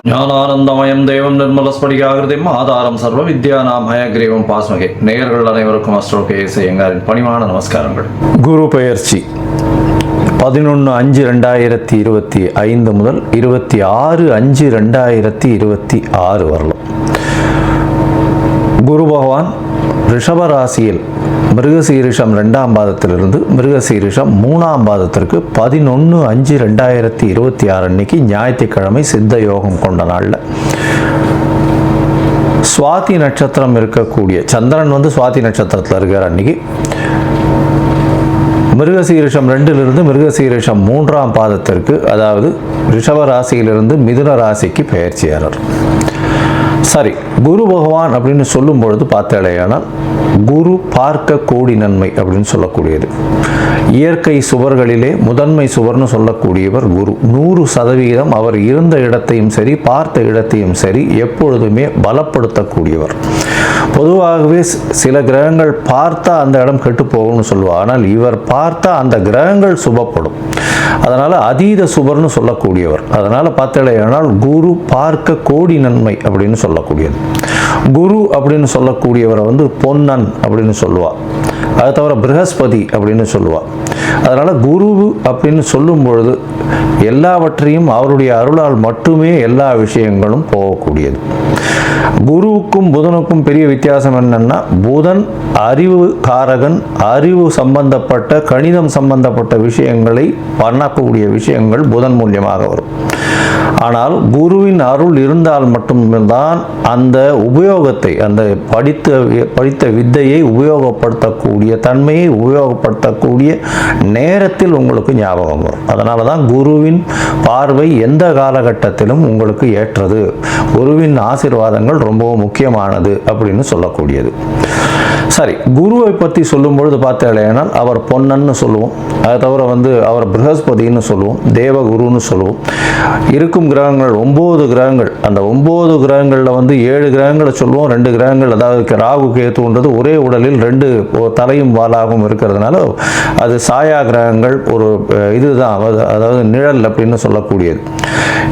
ஞானானந்தமயம் தேவம் நிர்மலஸ்படிகாகிருதிம் ஆதாரம் சர்வ வித்யானாம் ஹயக்ரீவம் பாஸ்மகே. நேயர்கள் அனைவருக்கும் அஸ்ட்ரோ கேஎஸ் ஐயங்காரின் பணிவான நமஸ்காரங்கள். குரு பெயர்ச்சி 11/5/2025 முதல் 26/5/2026 வரலாம். குரு பகவான் ரிஷபராசியில் மிருகசீரிஷம் 2ஆம் பாதத்திலிருந்து மிருகசீரிஷம் 3ஆம் பாதத்திற்கு 11/5/2026 அன்னைக்கு ஞாயிற்றுக்கிழமை சித்த யோகம் கொண்ட நாளில் சுவாதி நட்சத்திரம் இருக்கக்கூடிய சந்திரன் சுவாதி நட்சத்திரத்தில் இருக்கிற அன்னைக்கு மிருகசீரிஷம் 2லிருந்து மிருகசீரிஷம் 3ஆம் பாதத்திற்கு, அதாவது ரிஷப ராசியிலிருந்து மிதுன ராசிக்கு பெயர்ச்சியாளர். சரி, குரு பகவான் அப்படின்னு சொல்லும் பொழுது பார்த்தாலேயானால் குரு பார்க்க கோடி நன்மை அப்படின்னு சொல்லக்கூடியது. இயற்கை சுவர்களிலே முதன்மை சுவர்னு சொல்லக்கூடியவர் குரு. 100% அவர் இருந்த இடத்தையும் சரி பார்த்த இடத்தையும் சரி எப்பொழுதுமே பலப்படுத்தக்கூடியவர். பொதுவாகவே சில கிரகங்கள் பார்த்தா அந்த இடம் கெட்டு போகும்னு சொல்லுவார். ஆனால் இவர் பார்த்தா அந்த கிரகங்கள் சுபப்படும். அதனால் அதீத சுபர்னு சொல்லக்கூடியவர். அதனால் பார்த்தாலேயானால் குரு பார்க்க கோடி நன்மை அப்படின்னு சொல்லக்கூடியது. குரு அப்படின்னு சொல்லக்கூடியவரை பொன்னன் அப்படின்னு சொல்லுவாள். அதை தவிர ப்ரஹஸ்பதி அப்படின்னு சொல்லுவாள். அதனால் குரு அப்படின்னு சொல்லும் பொழுது எல்லாவற்றையும் அவருடைய அருளால் மட்டுமே எல்லா விஷயங்களும் போகக்கூடியது. குருவுக்கும் புதனுக்கும் பெரிய வித்தியாசம் என்னன்னா, புதன் அறிவு காரகன், அறிவு சம்பந்தப்பட்ட கணிதம் சம்பந்தப்பட்ட விஷயங்களை பண்ணக்கூடிய விஷயங்கள் புதன் மூலியமாக வரும். ஆனால் குருவின் அருள் இருந்தால் மட்டும்தான் அந்த உபயோகத்தை, அந்த படித்த வித்தையை உபயோகப்படுத்தக்கூடிய தன்மையை உபயோகப்படுத்தக்கூடிய நேரத்தில் உங்களுக்கு ஞாபகம் வரும். அதனால தான் குருவின் பார்வை எந்த காலகட்டத்திலும் உங்களுக்கு ஏற்றது. குருவின் ஆசீர்வாதங்கள் ரொம்பவும் முக்கியமானது அப்படின்னு சொல்லக்கூடியது. சரி, குருவை பற்றி சொல்லும் பொழுது பார்த்தாலேனால் அவர் பொன்னன்னு சொல்லுவோம். அதை தவிர அவர் ப்ரஹஸ்பதினு சொல்லுவோம், தேவகுருன்னு சொல்லுவோம். இருக்கும் கிரகங்கள் 9 கிரகங்கள். அந்த 9 கிரகங்களில் 7 கிரகங்களை சொல்லுவோம், 2 கிரகங்கள், அதாவது ராகு கேத்துன்றது ஒரே உடலில் 2 தலையும் வாலாகவும் இருக்கிறதுனால அது சாயா கிரகங்கள். ஒரு இதுதான், அதாவது நிழல் அப்படின்னு சொல்லக்கூடியது.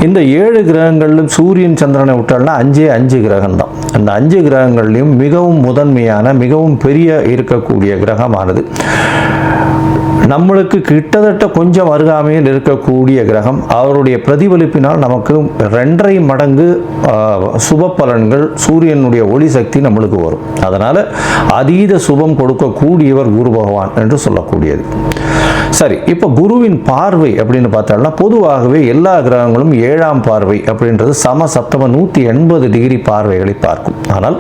இந்த 7 கிரகங்களிலும் சூரியன் சந்திரனை விட்டால்னா 5 கிரகம் தான். அந்த 5 கிரகங்கள்லையும் மிகவும் முதன்மையான மிகவும் பெரிய இருக்கக்கூடிய கிரகமானது நம்மளுக்கு கிட்டத்தட்ட கொஞ்சம் அருகாமையில் இருக்கக்கூடிய கிரகம். அவருடைய பிரதிபலிப்பினால் நமக்கு 2.5 மடங்கு சுப பலன்கள், சூரியனுடைய ஒளி சக்தி நம்மளுக்கு வரும். அதனால் அதீத சுபம் கொடுக்கக்கூடியவர் குரு பகவான் என்று சொல்லக்கூடியது. சரி, இப்போ குருவின் பார்வை அப்படின்னு பார்த்தாலும் பொதுவாகவே எல்லா கிரகங்களும் 7ஆம் பார்வை அப்படின்றது சம சப்தம 180 டிகிரி பார்வைகளை பார்க்கும். ஆனால்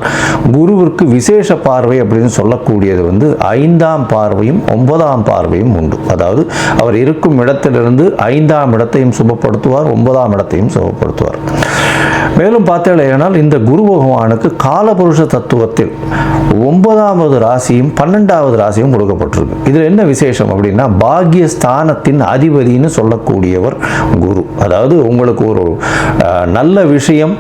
குருவிற்கு விசேஷ பார்வை அப்படின்னு சொல்லக்கூடியது 5ஆம் பார்வையும் 9ஆம் பார்வையும் உண்டு. அதாவது அவர் இருக்கும் இடத்திலிருந்து 5ஆம் இடத்தையும் சுபப்படுத்துவார், 9ஆம் இடத்தையும் சுபப்படுத்துவார். மேலும் பார்த்தேனால் இந்த குரு பகவானுக்கு காலபுருஷ தத்துவத்தில் 9வது ராசியும் 12வது ராசியும் கொடுக்கப்பட்டிருக்கு. இதில் என்ன விசேஷம் அப்படின்னா, பாக்யஸ்தானத்தின் அதிபதினு சொல்லக்கூடியவர் குரு. அதாவது உங்களுக்கு ஒரு நல்ல விஷயம்,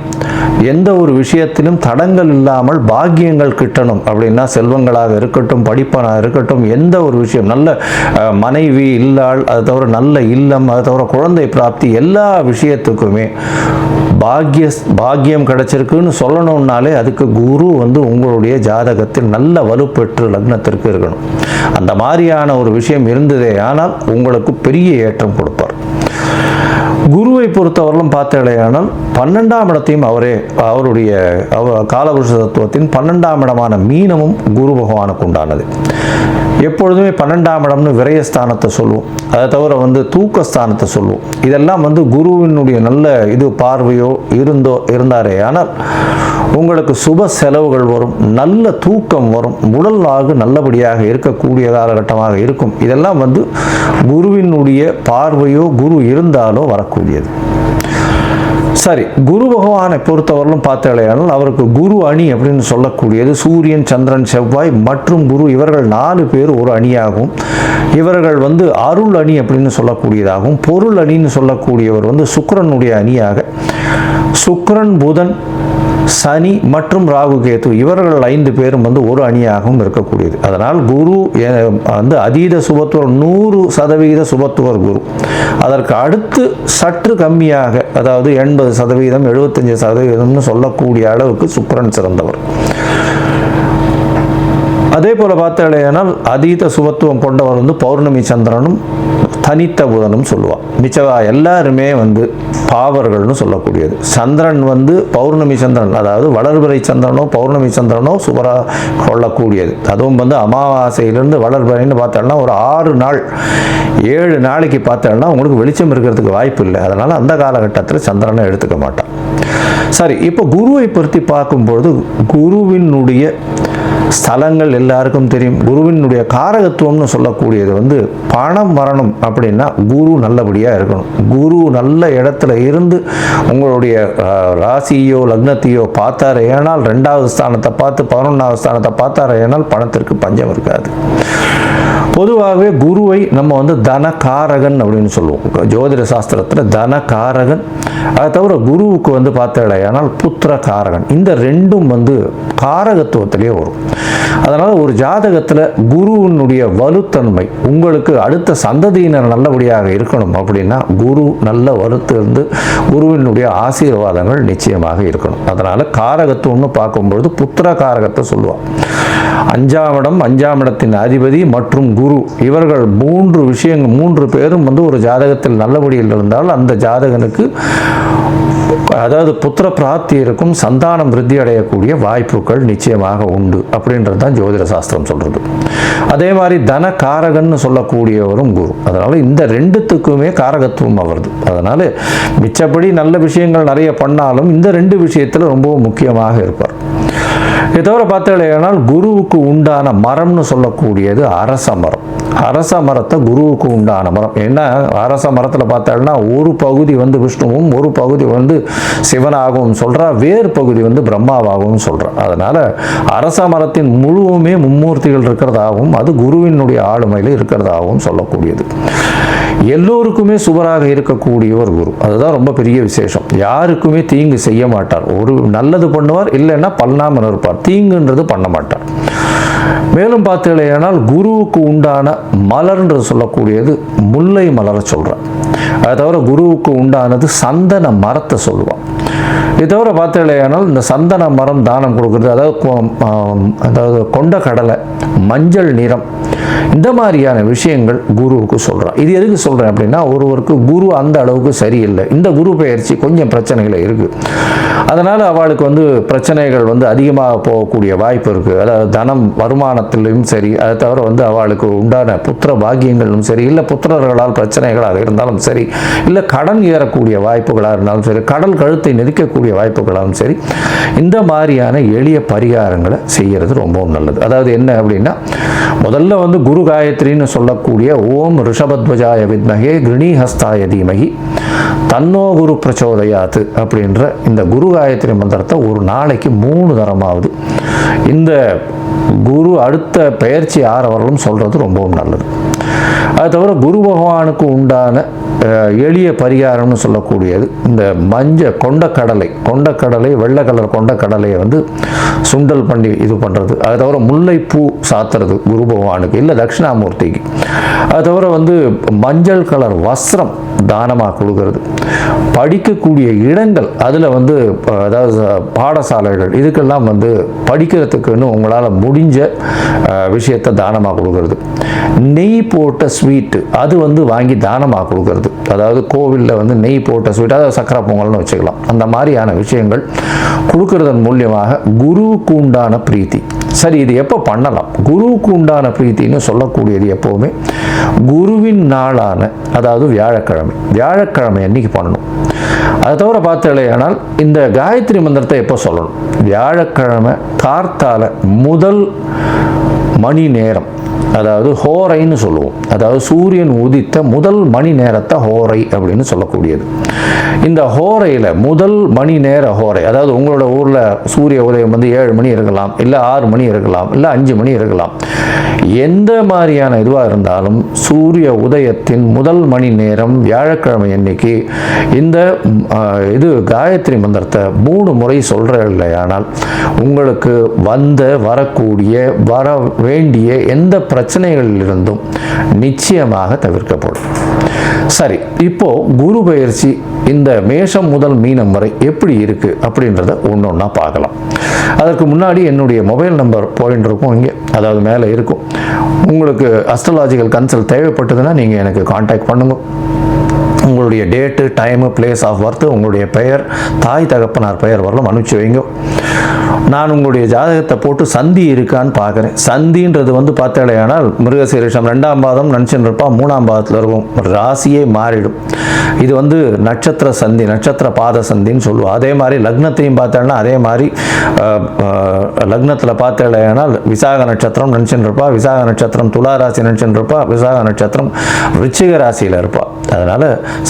எந்த ஒரு விஷயத்திலும் தடங்கள் இல்லாமல் பாக்கியங்கள் கிட்டணும் அப்படின்னா, செல்வங்களாக இருக்கட்டும், படிப்பனாக இருக்கட்டும், எந்த ஒரு விஷயம், நல்ல மனைவி இல்லாள், அது தவிர நல்ல இல்லம், அது தவிர குழந்தை பிராப்தி, எல்லா விஷயத்துக்குமே பாக்கியம் கிடைச்சிருக்குன்னு சொல்லணும்னாலே அதுக்கு குரு உங்களுடைய ஜாதகத்தில் நல்ல வலுப்பெற்று லக்னத்திற்கு இருக்கணும். அந்த மாதிரியான ஒரு விஷயம் இருந்ததே ஆனால் உங்களுக்கு பெரிய ஏற்றம் கொடுப்பார். குருவை பொறுத்தவரையிலும் பார்த்தேனால் 12ஆம் இடத்தையும் அவருடைய காலபுருஷ தத்துவத்தின் 12ஆம் இடமான மீனமும் குரு பகவானுக்கு உண்டானது. எப்பொழுதுமே 12ஆம் இடம்னு விரயஸ்தானத்தை சொல்லுவோம். அதை தவிர தூக்கஸ்தானத்தை சொல்லுவோம். இதெல்லாம் குருவினுடைய நல்ல இது பார்வையோ இருந்தாரே ஆனால் உங்களுக்கு சுப செலவுகள் வரும், நல்ல தூக்கம் வரும், உடலாக நல்லபடியாக இருக்கக்கூடிய காலகட்டமாக இருக்கும். இதெல்லாம் குருவினுடைய பார்வையோ குரு இருந்தாலோ வரக்கூடியது. சரி, குரு பகவானை பொறுத்தவரையிலும் பார்த்தாலேயானால் அவருக்கு குரு அணி அப்படின்னு சொல்லக்கூடியது சூரியன், சந்திரன், செவ்வாய் மற்றும் குரு, இவர்கள் 4 பேர் ஒரு அணியாகவும், இவர்கள் அருள் அணி அப்படின்னு சொல்லக்கூடியதாகவும், பொருள் அணின்னு சொல்லக்கூடியவர் சுக்கிரனுடைய அணியாக, சுக்கிரன், புதன், சனி மற்றும் ராகு கேது இவர்கள் 5 பேரும் ஒரு அணியாகவும் இருக்கக்கூடியது. அதனால் குரு அதீத சுபத்துவர் 100% சுபத்துவர் குரு. அதற்கு அடுத்து சற்று கம்மியாக, அதாவது 80%, 75%ன்னு சொல்லக்கூடிய அளவுக்கு சுக்கிரன் சிறந்தவர். அதே போல் பார்த்தாலேனால் அதீத சுபத்துவம் கொண்டவர் வந்து பௌர்ணமி சந்திரனும் தனித்த புதனும் சொல்லுவாள். மிச்சவா எல்லாருமே வந்து பாவர்கள்னு சொல்லக்கூடியது. சந்திரன் வந்து பௌர்ணமி சந்திரன், அதாவது வளர்பிறை சந்திரனோ பௌர்ணமி சந்திரனோ சுபராக கொள்ளக்கூடியது. அதுவும் வந்து அமாவாசையிலிருந்து வளர்பிறைன்னு பார்த்தோம்னா ஒரு 6 நாள் 7 நாளைக்கு பார்த்தோம்னா உங்களுக்கு வெளிச்சம் இருக்கிறதுக்கு வாய்ப்பு இல்லை. அதனால் அந்த காலகட்டத்தில் சந்திரனை எடுத்துக்க மாட்டான். சரி, இப்போ குருவை பற்றி பார்க்கும்பொழுது குருவினுடைய ஸ்தலங்கள் எல்லாருக்கும் தெரியும். குருவினுடைய காரகத்துவம்னு சொல்லக்கூடியது வந்து பணம் வரணும் அப்படின்னா குரு நல்லபடியாக இருக்கணும். குரு நல்ல இடத்துல இருந்து உங்களுடைய ராசியோ லக்னத்தையோ பார்த்தாரு ஏனால் 2வது ஸ்தானத்தை பார்த்து 11வது ஸ்தானத்தை பார்த்தாரு ஏனால் பணத்திற்கு பஞ்சம் இருக்காது. பொதுவாகவே குருவை நம்ம வந்து தனகாரகன் அப்படின்னு சொல்லுவோம். ஜோதிட சாஸ்திரத்தில் தனகாரகன். அதை தவிர குருவுக்கு வந்து பார்த்தாலேயானால் புத்திர காரகன். இந்த ரெண்டும் வந்து காரகத்துவத்திலேயே வரும். அதனால் ஒரு ஜாதகத்தில் குருவினுடைய வலுத்தன்மை உங்களுக்கு அடுத்த சந்ததியினர் நல்லபடியாக இருக்கணும் அப்படின்னா குரு நல்ல வலுத்து இருந்து குருவினுடைய ஆசீர்வாதங்கள் நிச்சயமாக இருக்கணும். அதனால் காரகத்துவம்னு பார்க்கும்பொழுது புத்திர காரகத்தை சொல்லுவாள். 5ஆம் இடம், 5ஆம் இடத்தின் அதிபதி மற்றும் குரு, இவர்கள் 3 பேரும் வந்து ஒரு ஜாதகத்தில் நல்லபடியில் இருந்தால் அந்த ஜாதகனுக்கு அதாவது புத்திர பிராப்தி இருக்கும், சந்தானம் விருத்தி அடையக்கூடிய வாய்ப்புகள் நிச்சயமாக உண்டு அப்படின்றது தான் ஜோதிட சாஸ்திரம் சொல்றது. அதே மாதிரி தன காரகன்னு சொல்லக்கூடியவரும் குரு. அதனால இந்த 2த்துக்குமே காரகத்துவம் வருது. அதனால மிச்சப்படி நல்ல விஷயங்கள் நிறைய பண்ணாலும் இந்த 2 விஷயத்தில் ரொம்பவும் முக்கியமாக இருப்பார். இதை தவிர பார்த்தாலேயானால் குருவுக்கு உண்டான மரம்னு சொல்லக்கூடியது அரச மரம். அரச மரத்தை குருவுக்கு உண்டான மரம். ஏன்னா அரச மரத்தில் பார்த்தாங்கன்னா ஒரு பகுதி வந்து விஷ்ணுவும் ஒரு பகுதி வந்து சிவனாகவும் சொல்கிறா, வேறு பகுதி வந்து பிரம்மாவாகவும் சொல்கிறா. அதனால் அரச மரத்தின் முழுவுமே மும்மூர்த்திகள் இருக்கிறதாகவும் அது குருவினுடைய ஆளுமையில் இருக்கிறதாகவும் சொல்லக்கூடியது. எல்லோருக்குமே சுவராக இருக்கக்கூடியவர் குரு. அதுதான் ரொம்ப பெரிய விசேஷம். யாருக்குமே தீங்கு செய்ய மாட்டார். ஒரு நல்லது பண்ணுவார், இல்லைன்னா பண்ணாமல் இருப்பார். தீங்குன்றது பண்ண மாட்டார். மேலும் பார்த்தீங்களேனால் குருவுக்கு உண்டான மலர்ன்றது சொல்லக்கூடியது முல்லை மலரை சொல்கிறார். அதை தவிர குருவுக்கு உண்டானது சந்தன மரத்தை சொல்லுவான். இதை தவிர பார்த்தீங்களேனால் இந்த சந்தன மரம் தானம் கொடுக்குறது, அதாவது கொண்ட கடலை, மஞ்சள் நிறம், இந்த மாதிரியான விஷயங்கள் குருவுக்கு சொல்கிறான். இது எதுக்கு சொல்கிறேன் அப்படின்னா ஒருவருக்கு குரு அந்த அளவுக்கு சரியில்லை, இந்த குரு பெயர்ச்சி கொஞ்சம் பிரச்சனைகள் இருக்குது, அதனால் அவளுக்கு வந்து பிரச்சனைகள் வந்து அதிகமாக போகக்கூடிய வாய்ப்பு இருக்குது. அதாவது தனம் வருமானத்திலும் சரி, அதை தவிர வந்து அவளுக்கு உண்டான புத்திர பாக்கியங்களும் சரி, இல்லை புத்திரர்களால் பிரச்சனைகளாக இருந்தாலும் சரி, இல்லை கடன் ஏறக்கூடிய வாய்ப்புகளாக இருந்தாலும் சரி, கடல் கழுத்தை நெருக்கக்கூடிய வாய்ப்புகளாலும் சரி, இந்த மாதிரியான எளிய பரிகாரங்களை செய்கிறது ரொம்பவும் நல்லது. அதாவது என்ன அப்படின்னா முதல்ல வந்து குரு காயத்ரின்னு சொல்லக்கூடிய ஓம் ரிஷபத்வஜாய வித்மகே கிருணிஹஸ்தாய தீமகி தன்னோ குரு பிரச்சோதயாத்து அப்படின்ற இந்த குரு காயத்ரி மந்திரத்தை ஒரு நாளைக்கு 3 தரமாவது இந்த குரு அடுத்த பெயர்ச்சி ஆறவர்களும் சொல்கிறது ரொம்பவும் நல்லது. அது தவிர குரு பகவானுக்கு உண்டான எளிய பரிகாரம்னு சொல்லக்கூடியது இந்த கொண்டக்கடலை வெள்ளை கலர் கொண்டக்கடலையை வந்து சுண்டல் பண்ணி இது பண்ணுறது. அது தவிர முல்லைப்பூ சாத்துறது குரு பகவானுக்கு, இல்லை தட்சிணாமூர்த்திக்கு. அது தவிர வந்து மஞ்சள் கலர் வஸ்திரம் தானமாக கொடுக்கறது. படிக்கக்கூடிய இடங்கள் அதில் வந்து அதாவது பாடசாலைகள் இதுக்கெல்லாம் வந்து படிக்கிறதுக்குன்னு உங்களால் முடிஞ்ச விஷயத்தை தானமாக கொடுக்கறது. நெய் போட்ட ஸ்வீட்டு அது வந்து வாங்கி தானமாக கொடுக்கறது. அதாவது கோவிலில் வந்து நெய் போட்ட ஸ்வீட், அதாவது சக்கரை பொங்கல்னு வச்சுக்கலாம். அந்த மாதிரியான விஷயங்கள் கொடுக்கறதன் மூலியமாக குருவுக்கு உண்டான பிரீத்தி. சரி, இது எப்போ பண்ணலாம்? குருவுக்கு உண்டான பிரீத்தின்னு சொல்லக்கூடியது எப்போவுமே குருவின் நாளான அதாவது வியாழக்கிழமை அன்னைக்கு பண்ணணும். அதை தவிர பார்த்தாலேயானால் இந்த காயத்ரி மந்திரத்தை எப்போ சொல்லணும்? வியாழக்கிழமை கார்த்தால முதல் மணி நேரம், அதாவது ஹோரைன்னு சொல்லுவோம். அதாவது சூரியன் உதித்த முதல் மணி நேரத்தை ஹோரை அப்படின்னு சொல்லக்கூடியது. இந்த ஹோரையில் முதல் மணி நேர ஹோரை, அதாவது உங்களோட ஊரில் சூரிய உதயம் வந்து 7 மணி இருக்கலாம், இல்லை 6 மணி இருக்கலாம், இல்லை 5 மணி இருக்கலாம். எந்த மாதிரியான இதுவாக இருந்தாலும் சூரிய உதயத்தின் முதல் மணி நேரம் வியாழக்கிழமை அன்னைக்கு இந்த இது காயத்ரி மந்திரத்தை 3 முறை சொல்கிற இல்லையானால் உங்களுக்கு வரக்கூடிய வர வேண்டிய எந்த பிரச்சனைகளிலிருந்தும் நிச்சயமாக தவிர்க்கப்படும். சரி, இப்போ குரு பயிற்சி இந்த மேஷம் முதல் மீனம் வரை எப்படி இருக்கு அப்படின்றத ஒன்றா பார்க்கலாம். அதற்கு முன்னாடி என்னுடைய மொபைல் நம்பர் போயின்னு இருக்கும், இங்கே அதாவது மேலே இருக்கும். உங்களுக்கு அஸ்ட்ராலாஜிக்கல் கன்சல்ட் தேவைப்பட்டதுன்னா நீங்கள் எனக்கு காண்டாக்ட் பண்ணுங்க. உங்களுடைய date, time, place of birth, உங்களுடைய பெயர், தாய் தகப்பனார் பெயர் வரலாம் அனுப்பிச்சு வைங்க. நான் உங்களுடைய ஜாதகத்தை போட்டு சந்தி இருக்கான்னு பார்க்குறேன். சந்தின்றது பார்த்தாலேயானால் மிருகசீரிஷம் 2ஆம் பாதம் நினச்சின்னு இருப்பா, 3ஆம் பாதத்தில் இருக்கும், ராசியே மாறிடும். இது நட்சத்திர சந்தி, நட்சத்திர பாத சந்தின்னு சொல்லுவோம். அதே மாதிரி லக்னத்தையும் பார்த்தோன்னா அதே மாதிரி லக்னத்தில் பார்த்தாலேயானால் விசாக நட்சத்திரம் நினச்சின்னு இருப்பா, விசாக நட்சத்திரம் துலா ராசி நினச்சின்னு இருப்பா, விசாக நட்சத்திரம் விருச்சிக ராசியில் இருப்பா. அதனால்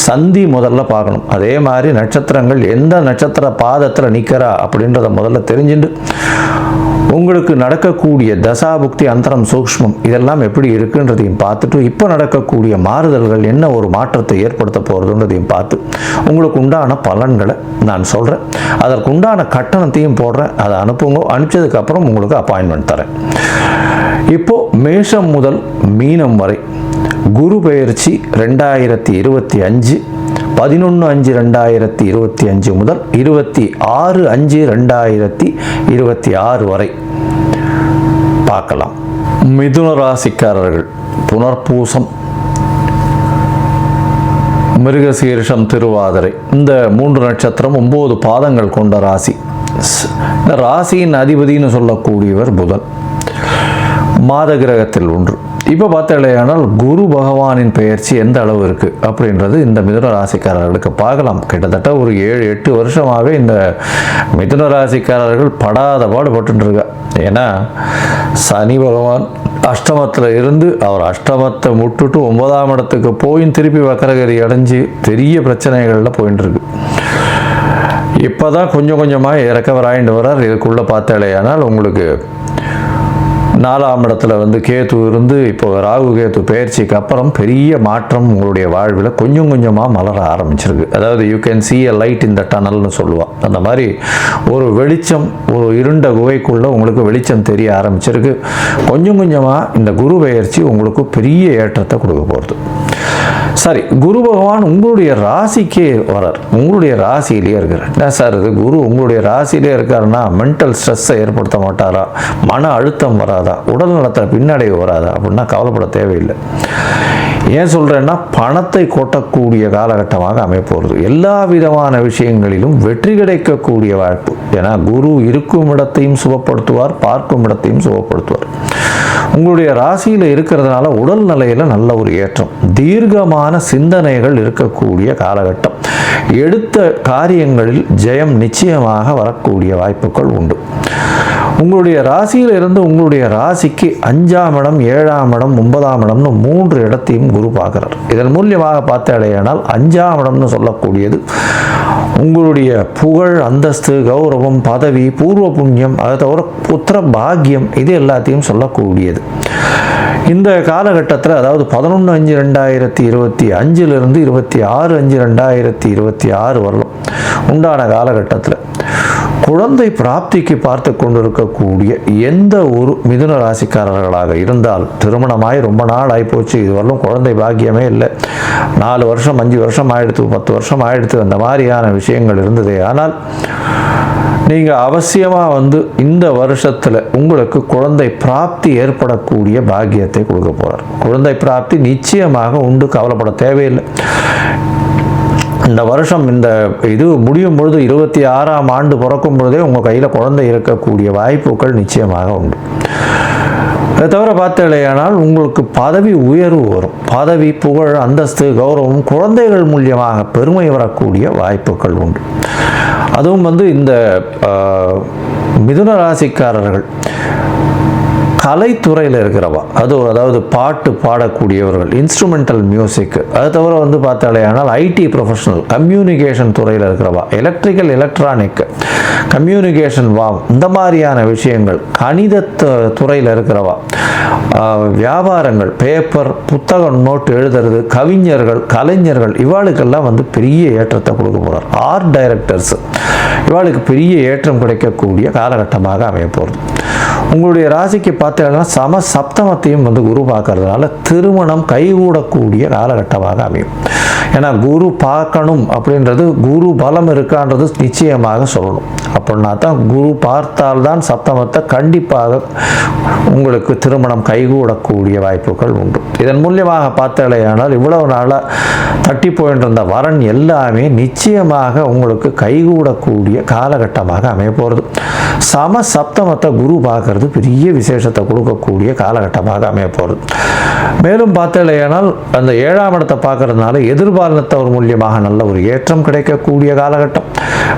சந்தி முதல்ல பார்க்கணும். அதே மாதிரி நட்சத்திரங்கள் எந்த நட்சத்திர பாதத்தில் நிற்கிறா அப்படின்றத முதல்ல தெரிஞ்சுட்டு உங்களுக்கு நடக்கக்கூடிய தசாபுக்தி, அந்தரம், சூக்ஷ்மம் இதெல்லாம் எப்படி இருக்குன்றதையும் பார்த்துட்டு இப்போ நடக்கக்கூடிய மாறுதல்கள் என்ன ஒரு மாற்றத்தை ஏற்படுத்த போகிறதுன்றதையும் பார்த்து உங்களுக்கு உண்டான பலன்களை நான் சொல்கிறேன். அதற்கு உண்டான கட்டணத்தையும் போடுறேன். அதை அனுப்புங்க. அனுப்பிச்சதுக்கப்புறம் உங்களுக்கு அப்பாயின்மெண்ட் தரேன். இப்போது மேஷம் முதல் மீனம் வரை குரு பெயர்ச்சி 2025 11/5/2025 முதல் 26/5/2026 வரை பார்க்கலாம். மிதுன ராசிக்காரர்கள் புனர்பூசம், மிருகசீரிஷம், திருவாதிரை இந்த 3 நட்சத்திரம் 9 பாதங்கள் கொண்ட ராசி. இந்த ராசியின் அதிபதினு சொல்லக்கூடியவர் புதன், மாத கிரகத்தில் ஒன்று. இப்போ பார்த்தாலேயானால் குரு பகவானின் பெயர்ச்சி எந்த அளவு இருக்குது அப்படின்றது இந்த மிதுன ராசிக்காரர்களுக்கு பார்க்கலாம். கிட்டத்தட்ட ஒரு 7-8 வருஷமாகவே இந்த மிதுன ராசிக்காரர்கள் படாத பாடுபட்டுருக்கா. ஏன்னா சனி பகவான் அஷ்டமத்தில் இருந்து அவர் அஷ்டமத்தை முட்டுட்டு 9ஆம் இடத்துக்கு போய் திருப்பி வக்கரகரி அடைஞ்சு பெரிய பிரச்சனைகளில் போயின்னு இருக்கு. இப்போ தான் கொஞ்சம் கொஞ்சமாக ரெக்கவர் ஆகிட்டு வர்றார். இதுக்குள்ளே பார்த்தாலேயானால் உங்களுக்கு 4ஆம் இடத்துல கேது இருந்து இப்போ ராகு கேது பெயர்ச்சிக்கு அப்புறம் பெரிய மாற்றம் உங்களுடைய வாழ்வில் கொஞ்சம் கொஞ்சமாக மலர ஆரம்பிச்சிருக்கு. அதாவது you can see a light in the tunnelனு சொல்லுவாள். அந்த மாதிரி ஒரு வெளிச்சம், ஒரு இருண்ட குகைக்குள்ளே உங்களுக்கு வெளிச்சம் தெரிய ஆரம்பிச்சிருக்கு. கொஞ்சம் கொஞ்சமாக இந்த குரு பெயர்ச்சி உங்களுக்கு பெரிய ஏற்றத்தை கொடுக்க போகிறது. சரி, குரு பகவான் உங்களுடைய ராசிக்கே வரார், உங்களுடைய ராசியிலே இருக்கிறார். என்ன சார் இது, குரு உங்களுடைய ராசியிலே இருக்காருன்னா மென்டல் ஸ்ட்ரெஸ்ஸை ஏற்படுத்த மாட்டாரா, மன அழுத்தம் வராதா, உடல் நலத்தில் பின்னடைவு வராதா அப்படின்னா கவலைப்பட தேவையில்லை. ஏன் சொல்கிறேன்னா பணத்தை கொட்டக்கூடிய காலகட்டமாக அமைப்போகிறது. எல்லா விதமான விஷயங்களிலும் வெற்றி கிடைக்கக்கூடிய வாய்ப்பு. ஏன்னா குரு இருக்கும் இடத்தையும் சுபப்படுத்துவார், பார்க்கும் இடத்தையும் சுபப்படுத்துவார். உங்களுடைய ராசியில் இருக்கிறதுனால உடல் நிலையில் நல்ல ஒரு ஏற்றம், தீர்க்கமான சிந்தனைகள் இருக்கக்கூடிய காலகட்டம். எடுத்த காரியங்களில் ஜெயம் நிச்சயமாக வரக்கூடிய வாய்ப்புகள் உண்டு. உங்களுடைய ராசியில் இருந்து உங்களுடைய ராசிக்கு 5ஆம் இடம், 7ஆம் இடம், 9ஆம் இடம்னு 3 இடத்தையும் குரு பார்க்குறார். இதன் மூலியமாக பார்த்தாலேயானால் 5ஆம் இடம்னு சொல்லக்கூடியது உங்களுடைய புகழ், அந்தஸ்து, கௌரவம், பதவி, பூர்வ புண்ணியம், அதை தவிர புத்திர பாக்கியம், இது எல்லாத்தையும் சொல்லக்கூடியது. இந்த காலகட்டத்தில் அதாவது 11/5/2025 26/5/2026 வரலாம் உண்டான காலகட்டத்தில் குழந்தை பிராப்திக்கு பார்த்து கொண்டிருக்கக்கூடிய எந்த ஒரு மிதுன ராசிக்காரர்களாக இருந்தால், திருமணமாய் ரொம்ப நாள் ஆகிப்போச்சு, இதுவரையும் குழந்தை பாக்கியமே இல்லை, 4 வருஷம் 5 வருஷம் ஆயிடுத்து, 10 வருஷம் ஆயிடுத்து, அந்த மாதிரியான விஷயங்கள் இருந்ததே ஆனால் நீங்கள் அவசியமாக இந்த வருஷத்தில் உங்களுக்கு குழந்தை பிராப்தி ஏற்படக்கூடிய பாக்கியத்தை கொடுக்க போகிறார். குழந்தை பிராப்தி நிச்சயமாக உண்டு, கவலைப்பட தேவையில்லை. இந்த வருஷம் இந்த இது முடியும் பொழுது 26ஆம் ஆண்டு பிறக்கும் பொழுதே உங்கள் கையில் குழந்தை இருக்கக்கூடிய வாய்ப்புகள் நிச்சயமாக உண்டு. அதை தவிர பார்த்தாலேயானால் உங்களுக்கு பதவி உயர்வு வரும். பதவி, புகழ், அந்தஸ்து, கௌரவம், குழந்தைகள் மூலியமாக பெருமை வரக்கூடிய வாய்ப்புகள் உண்டு. அதுவும் இந்த மிதுன ராசிக்காரர்கள் கலைத்துறையில் இருக்கிறவா, அதாவது பாட்டு பாடக்கூடியவர்கள், இன்ஸ்ட்ருமெண்டல் மியூசிக், அது தவிர பார்த்தாலேயானால் ஐடி ப்ரொஃபஷனல், கம்யூனிகேஷன் துறையில் இருக்கிறவா, எலக்ட்ரிக்கல், எலக்ட்ரானிக், கம்யூனிகேஷன் வாம், இந்த மாதிரியான விஷயங்கள், கணித துறையில் இருக்கிறவா, வியாபாரங்கள், பேப்பர், புத்தகம், நோட்டு எழுதுறது, கவிஞர்கள், கலைஞர்கள், இவாளுக்கெல்லாம் பெரிய ஏற்றத்தை கொடுக்க போகிறார். ஆர்ட் டைரக்டர்ஸ், இவாளுக்கு பெரிய ஏற்றம் கிடைக்கக்கூடிய காலகட்டமாக அமைய போகிறது. உங்களுடைய ராசிக்கு பார்த்தீங்கன்னா சம சப்தமத்தையும் வந்து குரு பார்க்கறதுனால திருமணம் கைகூடக்கூடிய காலகட்டமாக அமையும். ஏன்னா குரு பார்க்கணும் அப்படின்றது குரு பலம் இருக்கான்றது நிச்சயமாக சொல்லணும். அப்படின்னா தான் குரு பார்த்தால்தான் சப்தமத்தை கண்டிப்பாக உங்களுக்கு திருமணம் கைகூடக்கூடிய வாய்ப்புகள் உண்டு. இதன் மூலியமாக பார்த்தாலேயானால் இவ்வளவு நாளாக தட்டி போயிட்டு இருந்த வரன் எல்லாமே நிச்சயமாக உங்களுக்கு கைகூடக்கூடிய காலகட்டமாக அமைய போகிறது. சம சப்தமத்தை குரு பார்க்கறது பெரிய விசேஷத்தை கொடுக்கக்கூடிய காலகட்டமாக அமைய போகிறது. மேலும் பார்த்தாலேயானால் அந்த 7ஆம் இடத்தை பார்க்கறதுனால எதிர்பாலினத்தவர் மூலியமாக நல்ல ஒரு ஏற்றம் கிடைக்கக்கூடிய காலகட்டம்.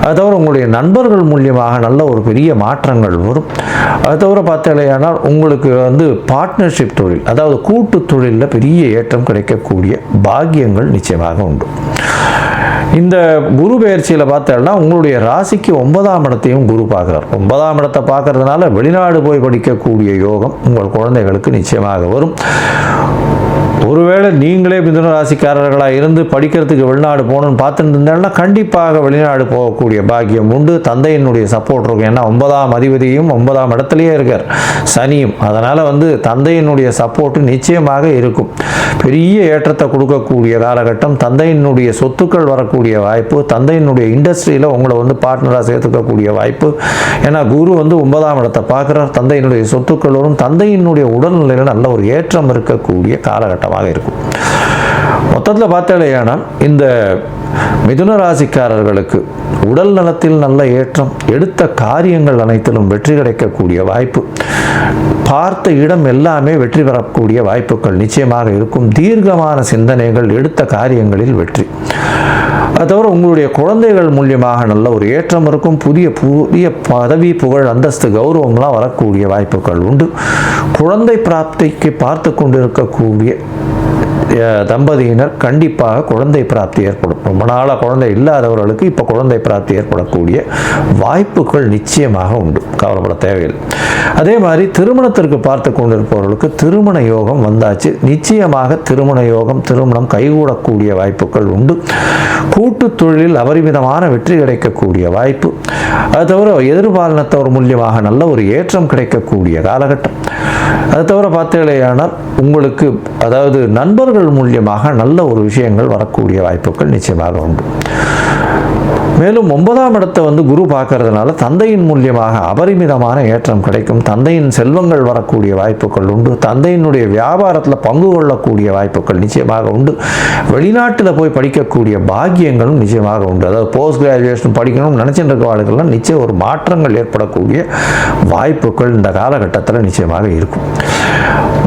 அது தவிர உங்களுடைய நண்பர்கள் மூலியமாக நல்ல ஒரு பெரிய மாற்றங்கள் வரும். அது தவிர பார்த்தாலேயானால் உங்களுக்கு வந்து பார்ட்னர்ஷிப் தொழில், அதாவது கூட்டு தொழிலில் பெரிய ஏற்றம் கிடைக்கக்கூடிய பாக்கியங்கள் நிச்சயமாக உண்டு. இந்த குரு பயிற்சியில் பார்த்தோம்னா உங்களுடைய ராசிக்கு 9ஆம் இடத்தையும் குரு பார்க்குறார். 9ஆம் இடத்தை பார்க்கறதுனால வெளிநாடு போய் படிக்கக்கூடிய யோகம் உங்கள் குழந்தைகளுக்கு நிச்சயமாக வரும். ஒருவேளை நீங்களே மிதுன ராசிக்காரர்களாக இருந்து படிக்கிறதுக்கு வெளிநாடு போகணும்னு பார்த்துட்டு இருந்தாங்கன்னா கண்டிப்பாக வெளிநாடு போகக்கூடிய பாக்கியம் உண்டு. தந்தையினுடைய சப்போர்ட் இருக்கும். ஏன்னா 9ஆம் அதிபதியும் 9ஆம் இடத்துலையே இருக்கார், சனியும். அதனால் வந்து தந்தையினுடைய சப்போர்ட்டு நிச்சயமாக இருக்கும். பெரிய ஏற்றத்தை கொடுக்கக்கூடிய காலகட்டம். தந்தையினுடைய சொத்துக்கள் வரக்கூடிய வாய்ப்பு, தந்தையினுடைய இண்டஸ்ட்ரியில் உங்களை வந்து பார்ட்னராக சேர்த்துக்கக்கூடிய வாய்ப்பு. ஏன்னா குரு வந்து 9ஆம் இடத்தை பார்க்குறார். தந்தையினுடைய சொத்துக்கள் வரும். தந்தையினுடைய உடல்நிலையில் நல்ல ஒரு ஏற்றம் இருக்கக்கூடிய காலகட்டமாக இருக்கும். மொத்தத்தில் பார்த்தாலேயானால் இந்த மிதுன ராசிக்காரர்களுக்கு உடல் நலத்தில் நல்ல ஏற்றம், எடுத்த காரியங்கள் அனைத்திலும் வெற்றி கிடைக்கக்கூடிய வாய்ப்பு, பார்த்த இடம் எல்லாமே வெற்றி பெறக்கூடிய வாய்ப்புகள் நிச்சயமாக இருக்கும். தீர்க்கமான சிந்தனைகள், எடுத்த காரியங்களில் வெற்றி. அது தவிர உங்களுடைய குழந்தைகள் மூலியமாக நல்ல ஒரு ஏற்றம் இருக்கும். புதிய புதிய பதவி, புகழ், அந்தஸ்து, கௌரவம்லாம் வரக்கூடிய வாய்ப்புகள் உண்டு. குழந்தை பிராப்திக்கு பார்த்து கொண்டிருக்கக்கூடிய தம்பதியினர் கண்டிப்பாக குழந்தை பிராப்தி ஏற்படும். ரொம்ப நாளாக குழந்தை இல்லாதவர்களுக்கு இப்போ குழந்தை பிராப்தி ஏற்படக்கூடிய வாய்ப்புகள் நிச்சயமாக உண்டு. கவலைப்பட தேவையில்லை. அதே மாதிரி திருமணத்திற்கு பார்த்து கொண்டிருப்பவர்களுக்கு திருமண யோகம் வந்தாச்சு. நிச்சயமாக திருமண யோகம், திருமணம் கைகூடக்கூடிய வாய்ப்புகள் உண்டு. கூட்டு தொழிலில் அபரிமிதமான வெற்றி கிடைக்கக்கூடிய வாய்ப்பு. அது தவிர எதிர்பாலினத்தவர் மூலியமாக நல்ல ஒரு ஏற்றம் கிடைக்கக்கூடிய காலகட்டம். அது தவிர பார்த்தீங்களேயானால் உங்களுக்கு அதாவது நண்பர்கள் மூலியமாக நல்ல ஒரு விஷயங்கள் வரக்கூடிய வாய்ப்புகள் நிச்சயமாக உண்டு. மேலும் 9ஆம் இடத்தை வந்து குரு பார்க்கறதுனால தந்தையின் மூலியமாக அபரிமிதமான ஏற்றம் கிடைக்கும். தந்தையின் செல்வங்கள் வரக்கூடிய வாய்ப்புகள் உண்டு. தந்தையினுடைய வியாபாரத்தில் பங்கு கொள்ளக்கூடிய வாய்ப்புகள் நிச்சயமாக உண்டு. வெளிநாட்டில் போய் படிக்கக்கூடிய பாக்கியங்களும் நிச்சயமாக உண்டு. அதாவது போஸ்ட் கிராஜுவேஷன் படிக்கணும்னு நினச்சிட்டு இருக்க வாழ்க்கைலாம் நிச்சயம் ஒரு மாற்றங்கள் ஏற்படக்கூடிய வாய்ப்புகள் இந்த காலகட்டத்தில் நிச்சயமாக இருக்கும்.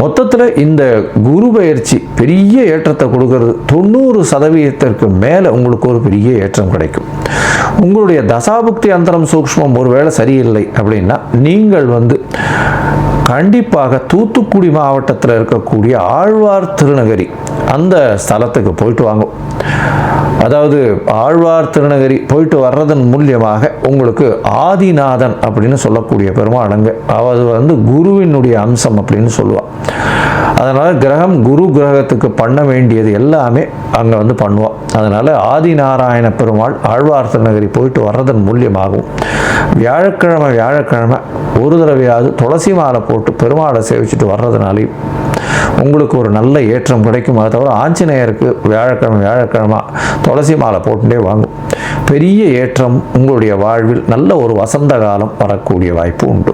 மொத்தத்தில் இந்த குரு பயிற்சி பெரிய ஏற்றத்தை கொடுக்கறது. 90% மேலே உங்களுக்கு ஒரு பெரிய ஏற்றம் கிடைக்கும். உங்களுடைய தசாபுக்தி அந்தரம் சூக்ஷ்மம் ஒருவேளை சரியில்லை அப்படின்னா நீங்கள் வந்து கண்டிப்பாக தூத்துக்குடி மாவட்டத்தில் இருக்கக்கூடிய ஆழ்வார் திருநகரி அந்த ஸ்தலத்துக்கு போயிட்டு வாங்க. அதாவது ஆழ்வார் திருநகரி போயிட்டு வர்றதன் மூலியமாக உங்களுக்கு ஆதிநாதன் அப்படின்னு சொல்லக்கூடிய பெருமாளங்க, அவர் வந்து குருவினுடைய அம்சம் அப்படின்னு சொல்லுவாள். அதனால் கிரகம் குரு கிரகத்துக்கு பண்ண வேண்டியது எல்லாமே அங்கே வந்து பண்ணுவோம். அதனால் ஆதிநாராயண பெருமாள் ஆழ்வார் திருநகரி போயிட்டு வர்றதன் மூலியமாகவும் வியாழக்கிழமை ஒரு தடவையாவது துளசி மாலை போட்டு பெருமாளை சேவிச்சுட்டு வர்றதுனாலையும் உங்களுக்கு ஒரு நல்ல ஏற்றம் கிடைக்கும். அதை தவிர ஆஞ்சநேயருக்கு வியாழக்கிழமை துளசி மாலை போட்டுட்டே வாங்கும். பெரிய ஏற்றம் உங்களுடைய வாழ்வில் நல்ல ஒரு வசந்த காலம் வரக்கூடிய வாய்ப்பு உண்டு.